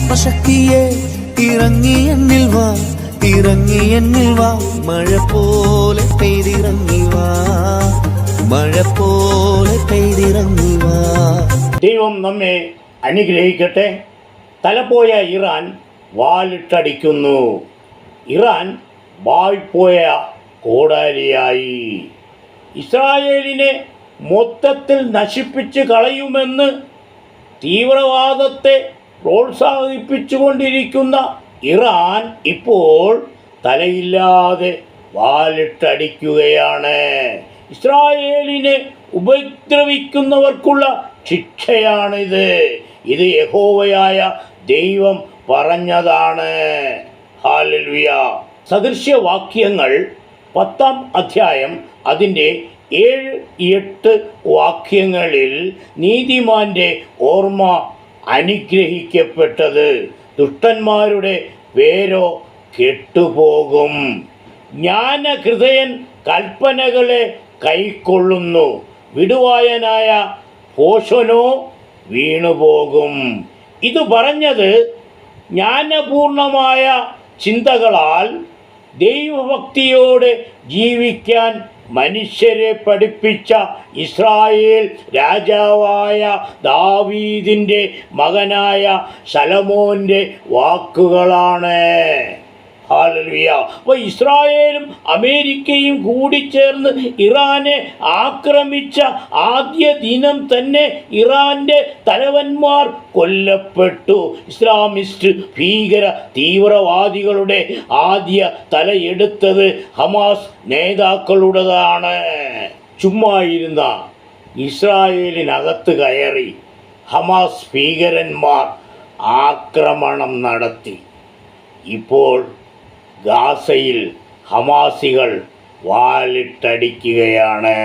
ആത്മശക്തിയെ ഇറങ്ങി എന്നിൽ വാ, ഇറങ്ങി എന്നിൽ വാ, മഴ പോലെ പെയ്തിറങ്ങി വാ, മഴ പോലെ പെയ്തിറങ്ങി വാ. ദൈവം നമ്മെ അനുഗ്രഹിക്കട്ടെ. തലപോയ ഇറാൻ വാലിട്ടടിക്കുന്നു. ഇറാൻ വായ്പോയ കോടാലിയായി. ഇസ്രായേലിനെ മൊത്തത്തിൽ നശിപ്പിച്ച് കളയുമെന്ന് തീവ്രവാദത്തെ പ്രോത്സാഹിപ്പിച്ചുകൊണ്ടിരിക്കുന്ന ഇറാൻ ഇപ്പോൾ തലയില്ലാതെ വാലിട്ടടിക്കുകയാണ്. ഇസ്രായേലിനെ ഉപദ്രവിക്കുന്നവർക്കുള്ള ശിക്ഷയാണിത്. ഇത് യഹോവയായ ദൈവം പറഞ്ഞതാണ്. ഹല്ലേലൂയ. സദൃശ്യവാക്യങ്ങൾ 10-ാം അധ്യായം അതിൻ്റെ 7-8 വാക്യങ്ങളിൽ നീതിമാന്റെ ഓർമ്മ അനുഗ്രഹിക്കപ്പെട്ടത്, ദുഷ്ടന്മാരുടെ പേരോ കെട്ടുപോകും. ജ്ഞാനഹൃദയൻ കൽപ്പനകളെ കൈക്കൊള്ളുന്നു, വിടുവായനായ ഭോഷനോ വീണുപോകും. ഇത് പറഞ്ഞത് ജ്ഞാനപൂർണമായ ചിന്തകളാൽ ദൈവഭക്തിയോടെ ജീവിക്കാൻ മനുഷ്യരെ പഠിപ്പിച്ച ഇസ്രായേൽ രാജാവായ ദാവീദിൻ്റെ മകനായ ശലോമോൻ്റെ വാക്കുകളാണ്. ഹല്ലേലൂയ. അപ്പോൾ ഇസ്രായേലും അമേരിക്കയും കൂടി ചേർന്ന് ഇറാനെ ആക്രമിച്ച ആദ്യ ദിനം തന്നെ ഇറാൻ്റെ തലവന്മാർ കൊല്ലപ്പെട്ടു. ഇസ്ലാമിസ്റ്റ് ഭീകര തീവ്രവാദികളുടെ ആദ്യ തലയെടുത്തത് ഹമാസ് നേതാക്കളുടേതാണ്. ചുമ്മായിരുന്ന ഇസ്രായേലിനകത്ത് കയറി ഹമാസ് ഭീകരന്മാർ ആക്രമണം നടത്തി. ഇപ്പോൾ ഗാസയിൽ ഹമാസികൾ വാലിട്ടടിക്കുകയാണ്.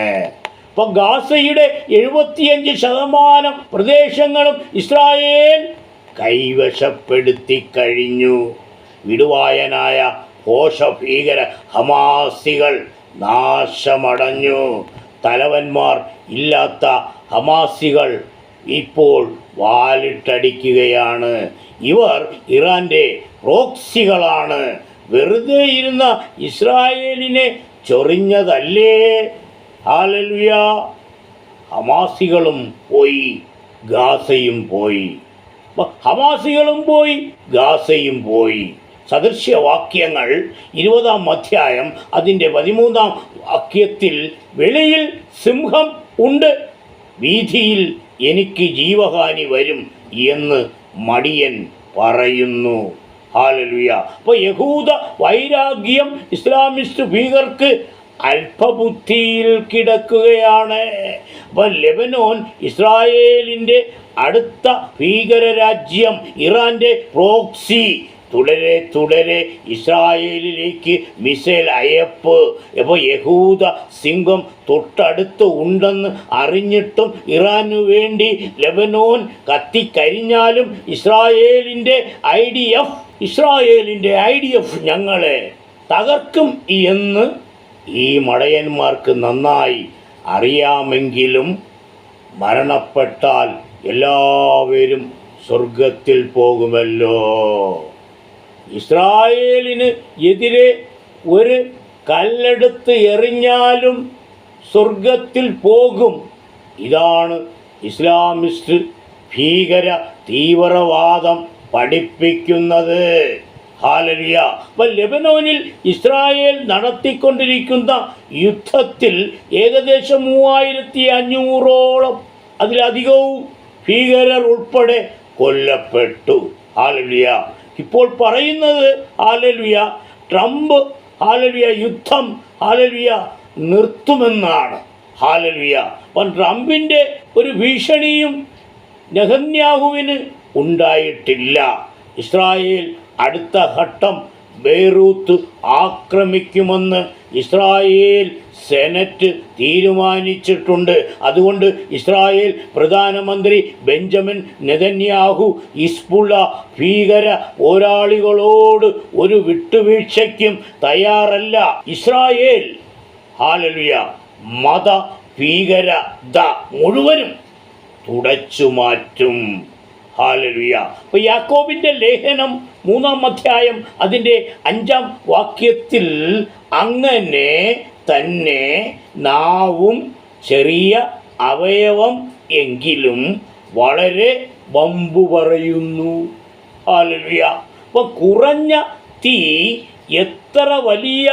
അപ്പോൾ ഗാസയുടെ 75% പ്രദേശങ്ങളും ഇസ്രായേൽ കൈവശപ്പെടുത്തി കഴിഞ്ഞു. വിടുവായനായ ഭീകര ഹമാസികൾ നാശമടഞ്ഞു. തലവന്മാർ ഇല്ലാത്ത ഹമാസികൾ ഇപ്പോൾ വാലിട്ടടിക്കുകയാണ്. ഇവർ ഇറാൻ്റെ പ്രോക്സികളാണ്. വെറുതെ ഇരുന്ന ഇസ്രായേലിനെ ചൊറിഞ്ഞതല്ലേ. ഹല്ലേലൂയ. ഹമാസികളും പോയി, ഗാസയും പോയി. ഹമാസികളും പോയി, ഗാസയും പോയി. സദൃശ്യവാക്യങ്ങൾ 20-ാം അധ്യായം അതിൻ്റെ 13-ാം വാക്യത്തിൽ വെളിയിൽ സിംഹം ഉണ്ട്, വീഥിയിൽ എനിക്ക് ജീവഹാനി വരും എന്ന് മടിയൻ പറയുന്നു. ഹല്ലേലൂയ. അപ്പോൾ യഹൂദ വൈരാഗ്യം ഇസ്ലാമിസ്റ്റ് ഭീകർക്ക് അല്പബുദ്ധിയിൽ കിടക്കുകയാണ്. അപ്പോൾ ലെബനോൻ ഇസ്രായേലിൻ്റെ അടുത്ത ഭീകര രാജ്യം, ഇറാൻ്റെ പ്രോക്സി. തുടരെ ഇസ്രായേലിലേക്ക് മിസൈൽ അയപ്പ്. ഇപ്പോൾ യഹൂദ സിംഹം തൊട്ടടുത്ത് ഉണ്ടെന്ന് അറിഞ്ഞിട്ടും ഇറാനു വേണ്ടി ലെബനോൻ കത്തിക്കരിഞ്ഞാലും ഇസ്രായേലിൻ്റെ IDF ഞങ്ങളെ തകർക്കും എന്ന് ഈ മടയന്മാർക്ക് നന്നായി അറിയാമെങ്കിലും മരണപ്പെട്ടാൽ എല്ലാവരും സ്വർഗത്തിൽ പോകുമല്ലോ. ഇസ്രായേലിന് എതിരെ ഒരു കല്ലെടുത്ത് എറിഞ്ഞാലും സ്വർഗത്തിൽ പോകും. ഇതാണ് ഇസ്ലാമിസ്റ്റ് ഭീകര തീവ്രവാദം പഠിപ്പിക്കുന്നത്. ഹല്ലേലൂയ. അപ്പോൾ ലെബനോനിൽ ഇസ്രായേൽ നടത്തിക്കൊണ്ടിരിക്കുന്ന യുദ്ധത്തിൽ ഏകദേശം 3500-ഓളം അതിലധികവും ഭീകരർ ഉൾപ്പെടെ കൊല്ലപ്പെട്ടു. ഹല്ലേലൂയ. ഇപ്പോൾ പറയുന്നത് ഹല്ലേലൂയ ട്രംപ് ഹല്ലേലൂയ യുദ്ധം ഹല്ലേലൂയ നിർത്തുമെന്നാണ്. ഹല്ലേലൂയ. അപ്പം ട്രംപിൻ്റെ ഒരു ഭീഷണിയും നെഹന്യാഹുവിന് ഉണ്ടായിട്ടില്ല. ഇസ്രായേൽ അടുത്ത ഘട്ടം ബെയ്റൂത്ത് ആക്രമിക്കുമെന്ന് ഇസ്രായേൽ സെനറ്റ് തീരുമാനിച്ചിട്ടുണ്ട്. അതുകൊണ്ട് ഇസ്രായേൽ പ്രധാനമന്ത്രി ബെഞ്ചമിൻ നെതന്യാഹു ഹിസ്ബുള്ള ഭീകര പോരാളികളോട് ഒരു വിട്ടുവീഴ്ചയ്ക്കും തയ്യാറല്ല. ഇസ്രായേൽ ഹല്ലേലൂയ മത ഭീകരത മുഴുവനും തുടച്ചു മാറ്റും. ഹല്ലേലൂയ. അപ്പോൾ യാക്കോബിൻ്റെ ലേഖനം 3-ാം അധ്യായം അതിൻ്റെ 5-ാം വാക്യത്തിൽ അങ്ങനെ തന്നെ നാവും ചെറിയ അവയവം എങ്കിലും വളരെ വമ്പു പറയുന്നു. ഹല്ലേലൂയ. അപ്പോൾ കുറഞ്ഞ തീ എത്ര വലിയ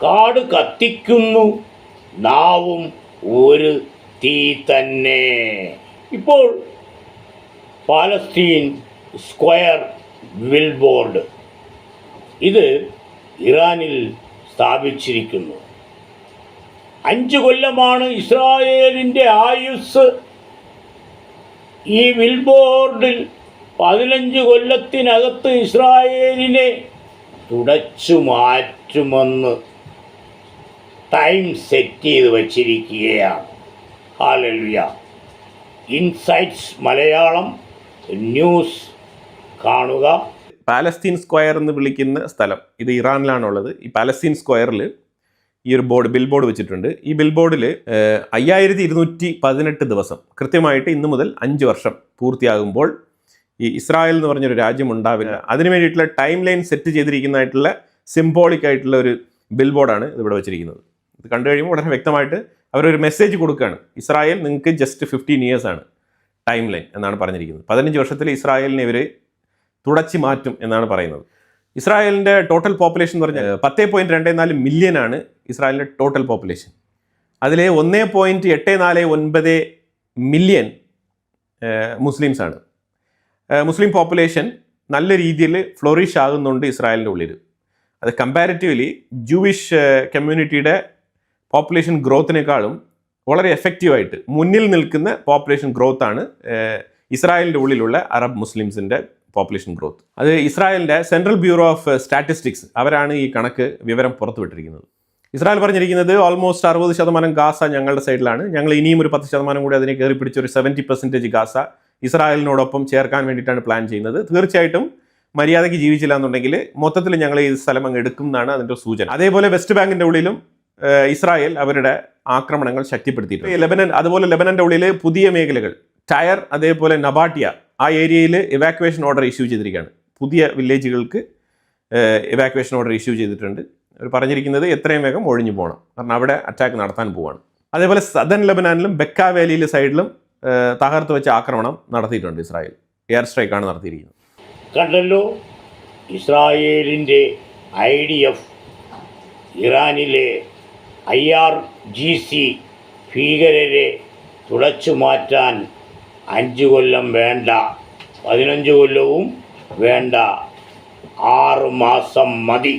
കാട് കത്തിക്കുന്നു, നാവും ഒരു തീ തന്നെ. ഇപ്പോൾ പാലസ്തീൻ സ്ക്വയർ ബിൽബോർഡ് ഇത് ഇറാനിൽ സ്ഥാപിച്ചിരിക്കുന്നു. 5 കൊല്ലമാണ് ഇസ്രായേലിൻ്റെ ആയുസ്. ഈ ബിൽബോർഡിൽ 15 കൊല്ലത്തിനകത്ത് ഇസ്രായേലിനെ തുടച്ചു മാറ്റുമെന്ന് ടൈം സെറ്റ് ചെയ്ത് വച്ചിരിക്കുകയാണ്. ഹല്ലേലൂയ. ഇൻസൈറ്റ്സ് മലയാളം ന്യൂസ് കാണുക. പാലസ്തീൻ സ്ക്വയർ എന്ന് വിളിക്കുന്ന സ്ഥലം ഇത് ഇറാനിലാണുള്ളത്. ഈ പാലസ്തീൻ സ്ക്വയറിൽ ഈ ഒരു ബിൽബോർഡ് വെച്ചിട്ടുണ്ട്. ഈ ബിൽബോർഡിൽ 5218 ദിവസം കൃത്യമായിട്ട് ഇന്ന് മുതൽ 5 വർഷം പൂർത്തിയാകുമ്പോൾ ഈ ഇസ്രായേൽ എന്ന് പറഞ്ഞൊരു രാജ്യം ഉണ്ടാവില്ല. അതിന് വേണ്ടിയിട്ടുള്ള ടൈം ലൈൻ സെറ്റ് ചെയ്തിരിക്കുന്നതായിട്ടുള്ള സിംബോളിക് ആയിട്ടുള്ള ഒരു ബിൽബോർഡാണ് ഇതിവിടെ വെച്ചിരിക്കുന്നത്. ഇത് കണ്ടു കഴിയുമ്പോൾ വളരെ വ്യക്തമായിട്ട് അവരൊരു മെസ്സേജ് കൊടുക്കുകയാണ്. ഇസ്രായേൽ നിങ്ങൾക്ക് ജസ്റ്റ് 15 ഇയേഴ്സാണ് ടൈം ലൈൻ എന്നാണ് പറഞ്ഞിരിക്കുന്നത്. 15 വർഷത്തിൽ ഇസ്രായേലിനെ ഇവർ തുടച്ചു മാറ്റും എന്നാണ് പറയുന്നത്. ഇസ്രായേലിൻ്റെ ടോട്ടൽ പോപ്പുലേഷൻ എന്ന് പറഞ്ഞാൽ 10.24 മില്യനാണ് ഇസ്രായേലിൻ്റെ ടോട്ടൽ പോപ്പുലേഷൻ. അതിൽ 1.849 മില്യൺ മുസ്ലിംസാണ്. മുസ്ലിം പോപ്പുലേഷൻ നല്ല രീതിയിൽ ഫ്ലോറിഷ് ആകുന്നുണ്ട് ഇസ്രായേലിൻ്റെ ഉള്ളിൽ. അത് കമ്പാരിറ്റീവ്ലി ജൂവിഷ് കമ്മ്യൂണിറ്റിയുടെ പോപ്പുലേഷൻ ഗ്രോത്തിനേക്കാളും വളരെ എഫക്റ്റീവായിട്ട് മുന്നിൽ നിൽക്കുന്ന പോപ്പുലേഷൻ ഗ്രോത്താണ് ഇസ്രായേലിൻ്റെ ഉള്ളിലുള്ള അറബ് മുസ്ലിംസിൻ്റെ പോപ്പുലേഷൻ ഗ്രോത്ത്. അത് ഇസ്രായേലിൻ്റെ സെൻട്രൽ ബ്യൂറോ ഓഫ് സ്റ്റാറ്റിസ്റ്റിക്സ് അവരാണ് ഈ കണക്ക് വിവരം പുറത്തുവിട്ടിരിക്കുന്നത്. ഇസ്രായേൽ പറഞ്ഞിരിക്കുന്നത് ഓൾമോസ്റ്റ് 60% ഗാസ ഞങ്ങളുടെ സൈഡിലാണ്. ഞങ്ങൾ ഇനിയും ഒരു 10% കൂടി അതിനെ കയറി പിടിച്ച് ഒരു 70% ഗാസ ഇസ്രായേലിനോടൊപ്പം ചേർക്കാൻ വേണ്ടിയിട്ടാണ് പ്ലാൻ ചെയ്യുന്നത്. തീർച്ചയായിട്ടും മര്യാദയ്ക്ക് ജീവിച്ചില്ല എന്നുണ്ടെങ്കിൽ മൊത്തത്തിൽ ഞങ്ങൾ ഈ സ്ഥലം അങ്ങ് എടുക്കും എന്നാണ് അതിൻ്റെ സൂചന. അതേപോലെ വെസ്റ്റ് ബാങ്കിൻ്റെ ഉള്ളിലും ഇസ്രായേൽ അവരുടെ ആക്രമണങ്ങൾ ശക്തിപ്പെടുത്തിയിട്ടുണ്ട്. ലെബനൻ അതുപോലെ ലെബനൻ്റെ ഉള്ളിൽ പുതിയ മേഖലകൾ ടയർ അതേപോലെ നബാട്ടിയ ആ ഏരിയയിൽ എവാക്യുവേഷൻ ഓർഡർ ഇഷ്യൂ ചെയ്തിരിക്കുകയാണ്. പുതിയ വില്ലേജുകൾക്ക് എവാക്യുവേഷൻ ഓർഡർ ഇഷ്യൂ ചെയ്തിട്ടുണ്ട്. അവർ പറഞ്ഞിരിക്കുന്നത് എത്രയും വേഗം ഒഴിഞ്ഞു പോകണം, കാരണം അവിടെ അറ്റാക്ക് നടത്താൻ പോവുകയാണ്. അതേപോലെ സദൻ ലെബനാനിലും ബെക്ക വാലിയിലെ സൈഡിലും തകർത്ത് വെച്ച ആക്രമണം നടത്തിയിട്ടുണ്ട്. ഇസ്രായേൽ എയർ സ്ട്രൈക്കാണ് നടത്തിയിരിക്കുന്നത്. കണ്ടല്ലോ, ഇസ്രായേലിൻ്റെ IDF ഇറാനിലെ IRGC ഭീകരരെ തുടച്ചു മാറ്റാൻ 5 കൊല്ലം വേണ്ട, 15 കൊല്ലവും വേണ്ട, 6 മാസം മതി.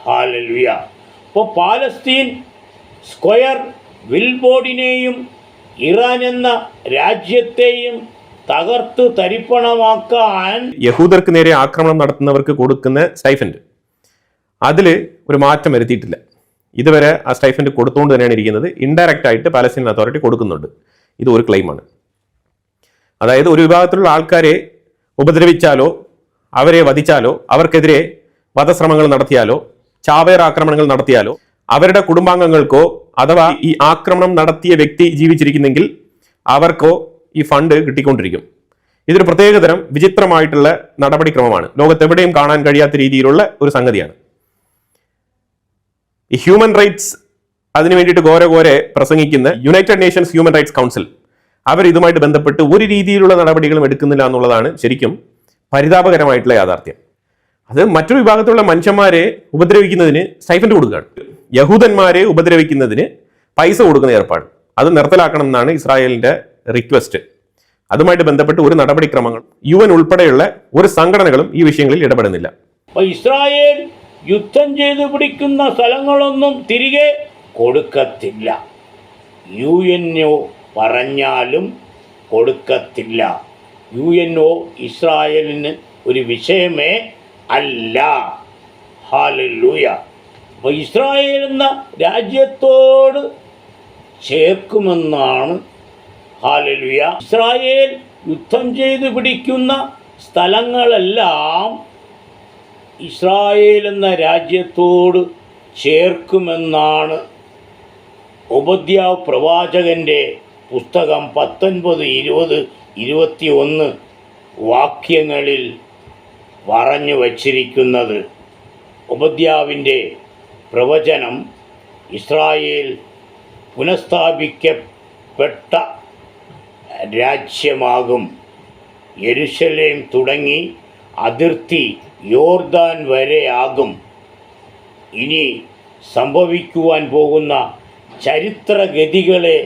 ഹല്ലേലൂയ. അപ്പോൾ പാലസ്തീൻ സ്ക്വയർ ബിൽബോർഡിനെയും ഇറാൻ എന്ന രാജ്യത്തെയും തകർത്ത് തരിപ്പണമാക്കാൻ യഹൂദർക്ക് നേരെ ആക്രമണം നടത്തുന്നവർക്ക് കൊടുക്കുന്ന സ്റ്റൈഫൻഡ് അതിൽ ഒരു മാറ്റം വരുത്തിയിട്ടില്ല. ഇതുവരെ ആ സ്റ്റൈഫൻഡ് കൊടുത്തുകൊണ്ട് തന്നെയാണ് ഇരിക്കുന്നത്. ഇൻഡയറക്റ്റ് ആയിട്ട് പാലസ്തീൻ അതോറിറ്റി കൊടുക്കുന്നുണ്ട്. ഇത് ഒരു ക്ലെയിമാണ്. അതായത് ഒരു വിഭാഗത്തിലുള്ള ആൾക്കാരെ ഉപദ്രവിച്ചാലോ അവരെ വധിച്ചാലോ അവർക്കെതിരെ വധശ്രമങ്ങൾ നടത്തിയാലോ ചാവേർ ആക്രമണങ്ങൾ നടത്തിയാലോ അവരുടെ കുടുംബാംഗങ്ങൾക്കോ അഥവാ ഈ ആക്രമണം നടത്തിയ വ്യക്തി ജീവിച്ചിരിക്കുന്നെങ്കിൽ അവർക്കോ ഈ ഫണ്ട് കിട്ടിക്കൊണ്ടിരിക്കും. ഇതൊരു പ്രത്യേകതരം വിചിത്രമായിട്ടുള്ള നടപടിക്രമമാണ്. ലോകത്തെവിടെയും കാണാൻ കഴിയാത്ത രീതിയിലുള്ള ഒരു സംഗതിയാണ്. ഈ ഹ്യൂമൻ റൈറ്റ്സ് അതിനു വേണ്ടിയിട്ട് ഘോരെ പ്രസംഗിക്കുന്ന United Nations human rights council അവർ ഇതുമായിട്ട് ബന്ധപ്പെട്ട് ഒരു രീതിയിലുള്ള നടപടികളും എടുക്കുന്നില്ല എന്നുള്ളതാണ് ശരിക്കും പരിതാപകരമായിട്ടുള്ള യാഥാർത്ഥ്യം. അത് മറ്റൊരു വിഭാഗത്തിലുള്ള മനുഷ്യന്മാരെ ഉപദ്രവിക്കുന്നതിന് സ്റ്റൈഫൻഡ് കൊടുക്കുകയാണ്. യഹൂദന്മാരെ ഉപദ്രവിക്കുന്നതിന് പൈസ കൊടുക്കുന്ന ഏർപ്പാട് അത് നിർത്തലാക്കണം എന്നാണ് ഇസ്രായേലിന്റെ റിക്വസ്റ്റ്. അതുമായിട്ട് ബന്ധപ്പെട്ട് ഒരു നടപടിക്രമങ്ങൾ UN ഉൾപ്പെടെയുള്ള ഒരു സംഘടനകളും ഈ വിഷയങ്ങളിൽ ഇടപെടുന്നില്ല. ഇസ്രായേൽ യുദ്ധം ചെയ്ത് പിടിക്കുന്ന സ്ഥലങ്ങളൊന്നും തിരികെ കൊടുക്കത്തില്ല. UNO പറഞ്ഞാലും കൊടുക്കത്തില്ല. UNO ഇസ്രായേലിന് ഒരു വിഷയമേ അല്ല. ഹല്ലേലൂയ. അപ്പോൾ ഇസ്രായേൽ എന്ന രാജ്യത്തോട് ചേർക്കുമെന്നാണ്. ഹല്ലേലൂയ. ഇസ്രായേൽ യുദ്ധം ചെയ്ത് പിടിക്കുന്ന സ്ഥലങ്ങളെല്ലാം ഇസ്രായേൽ എന്ന രാജ്യത്തോട് ചേർക്കുമെന്നാണ് ഓബദ്യാവ് പ്രവാചകൻ്റെ പുസ്തകം 19, 20, 21 വാക്യങ്ങളിൽ പറഞ്ഞു വച്ചിരിക്കുന്നത്. ഉപദ്യാവിൻ്റെ പ്രവചനം ഇസ്രായേൽ പുനഃസ്ഥാപിക്കപ്പെട്ട രാജ്യമാകും. യെരുശലേം തുടങ്ങി അതിർത്തി യോർദാൻ വരെ ആകും. ഇനി സംഭവിക്കുവാൻ പോകുന്ന ചരിത്രഗതികളെ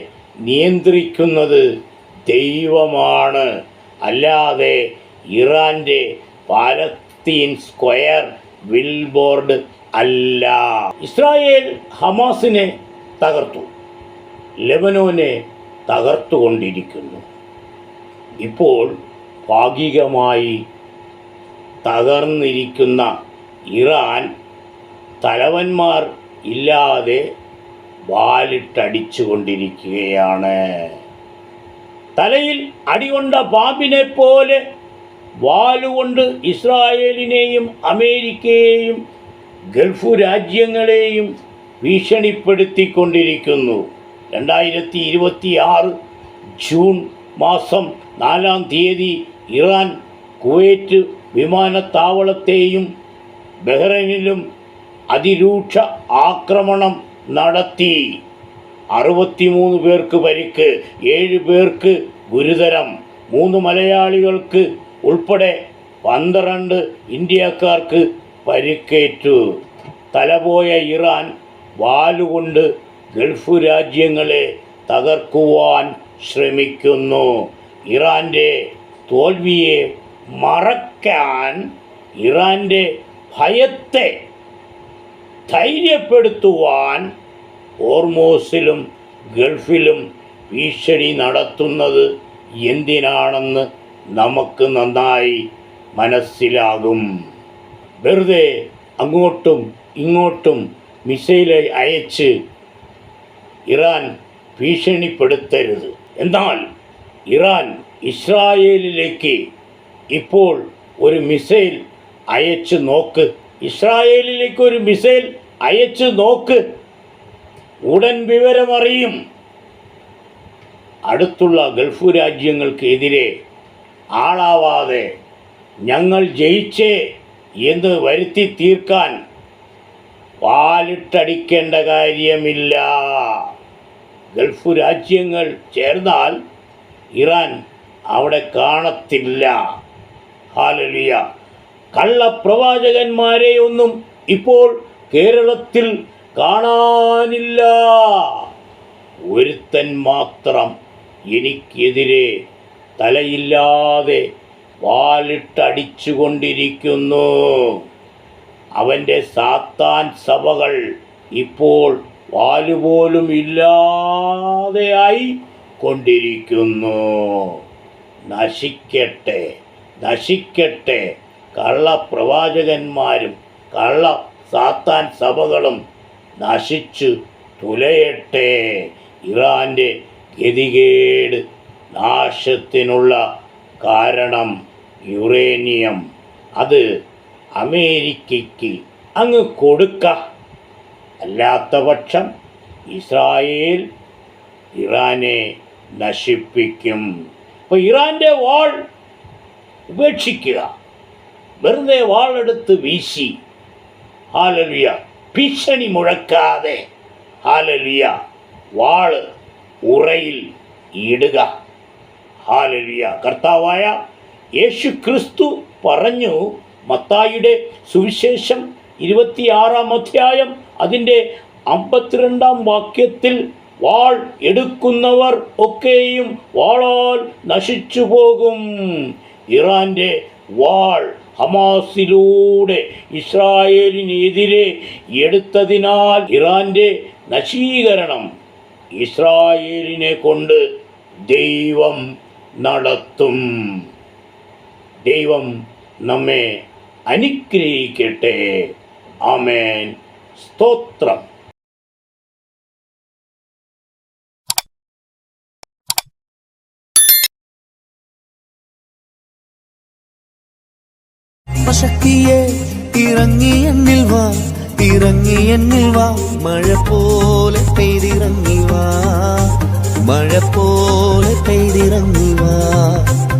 നിയന്ത്രിക്കുന്നത് ദൈവമാണ്, അല്ലാതെ ഇറാൻ്റെ പാലസ്തീൻ സ്ക്വയർ ബിൽബോർഡ് അല്ല. ഇസ്രായേൽ ഹമാസിനെ തകർത്തു, ലെബനോനെ തകർത്തുകൊണ്ടിരിക്കുന്നു. ഇപ്പോൾ ഭാഗികമായി തകർന്നിരിക്കുന്ന ഇറാൻ തലവന്മാർ ഇല്ലാതെ വാലിട്ടടിച്ചു കൊണ്ടിരിക്കുകയാണ്. തലയിൽ അടികൊണ്ട പാമ്പിനെ പോലെ വാലുകൊണ്ട് ഇസ്രായേലിനെയും അമേരിക്കയെയും ഗൾഫ് രാജ്യങ്ങളെയും ഭീഷണിപ്പെടുത്തിക്കൊണ്ടിരിക്കുന്നു. 2026 ജൂൺ മാസം 4-ാം തീയതി ഇറാൻ കുവൈറ്റ് വിമാനത്താവളത്തെയും ബഹ്റൈനിലും അതിരൂക്ഷ ആക്രമണം നടത്തി. 63 പേർക്ക് പരിക്ക്, 7 പേർക്ക് ഗുരുതരം, 3 മലയാളികൾക്ക് ഉൾപ്പെടെ 12 ഇന്ത്യക്കാർക്ക് പരിക്കേറ്റു. തലപോയ ഇറാൻ വാലുകൊണ്ട് ഗൾഫ് രാജ്യങ്ങളെ തകർക്കുവാൻ ശ്രമിക്കുന്നു. ഇറാൻ്റെ തോൽവിയെ മറക്കാൻ, ഇറാൻ്റെ ഭയത്തെ ധൈര്യപ്പെടുത്തുവാൻ ഹോർമൂസിലും ഗൾഫിലും ഭീഷണി നടത്തുന്നത് എന്തിനാണെന്ന് നമുക്ക് നന്നായി മനസ്സിലാകും. വെറുതെ അങ്ങോട്ടും ഇങ്ങോട്ടും മിസൈൽ അയച്ച് ഇറാൻ ഭീഷണിപ്പെടുത്തരുത്. എന്നാൽ ഇറാൻ ഇസ്രായേലിലേക്ക് ഇപ്പോൾ ഒരു മിസൈൽ അയച്ച് നോക്ക്, ഇസ്രായേലിലേക്ക് ഒരു മിസൈൽ അയച്ച് നോക്ക്, ഉടൻ വിവരമറിയും. അടുത്തുള്ള ഗൾഫ് രാജ്യങ്ങൾക്കെതിരെ ആളാവാതെ ഞങ്ങൾ ജയിച്ചേ എന്ന് വരുത്തി തീർക്കാൻ വാലിട്ടടിക്കേണ്ട കാര്യമില്ല. ഗൾഫ് രാജ്യങ്ങൾ ചേർന്നാൽ ഇറാൻ അവിടെ കാണത്തില്ല. ഹല്ലേലൂയ. കള്ളപ്രവാചകന്മാരെയൊന്നും ഇപ്പോൾ കേരളത്തിൽ കാണാനില്ല. ഒരുത്തൻ മാത്രം എനിക്കെതിരെ തലയില്ലാതെ വാലിട്ടടിച്ചുകൊണ്ടിരിക്കുന്നു. അവൻ്റെ സാത്താൻ സഭകൾ ഇപ്പോൾ വാലുപോലും ഇല്ലാതെയായി കൊണ്ടിരിക്കുന്നു. നശിക്കട്ടെ, നശിക്കട്ടെ. കള്ളപ്രവാചകന്മാരും കള്ള സാത്താൻ സഭകളും നശിച്ചു തുലയട്ടെ. ഇറാൻ്റെ ഗതികേട് നാശത്തിനുള്ള കാരണം യുറേനിയം, അത് അമേരിക്കയ്ക്ക് അങ്ങ് കൊടുക്ക. അല്ലാത്ത പക്ഷം ഇസ്രായേൽ ഇറാനെ നശിപ്പിക്കും. അപ്പോൾ ഇറാൻ്റെ വാൾ ഉപേക്ഷിക്കുക, വെറുതെ വാളെടുത്ത് വീശി, ഹല്ലേലൂയ, ഭീഷണി മുഴക്കാതെ, ഹല്ലേലൂയ, വാള് ഉറയിൽ ഇടുക. ഹല്ലേലൂയ. കർത്താവായ യേശു ക്രിസ്തു പറഞ്ഞു, മത്തായിയുടെ സുവിശേഷം 26-ാം അധ്യായം അതിൻ്റെ 52-ാം വാക്യത്തിൽ, വാൾ എടുക്കുന്നവർ ഒക്കെയും വാളാൽ നശിച്ചു പോകും. ഇറാൻ്റെ വാൾ ഹമാസിലൂടെ ഇസ്രായേലിനെതിരെ എടുത്തതിനാൽ ഇറാൻ്റെ നശീകരണം ഇസ്രായേലിനെ കൊണ്ട് ദൈവം നടത്തും. ദൈവം നമ്മെ അനുഗ്രഹിക്കട്ടെ. ആമേൻ. സ്തോത്രം. ശക്തിയെ ഇറങ്ങി എന്നിൽ വാ, ഇറങ്ങി എന്നിൽ വാ, മഴ പോലെ പെയ്തിറങ്ങി വാ, മഴ പോലെ പെയ്തിറങ്ങി വാ.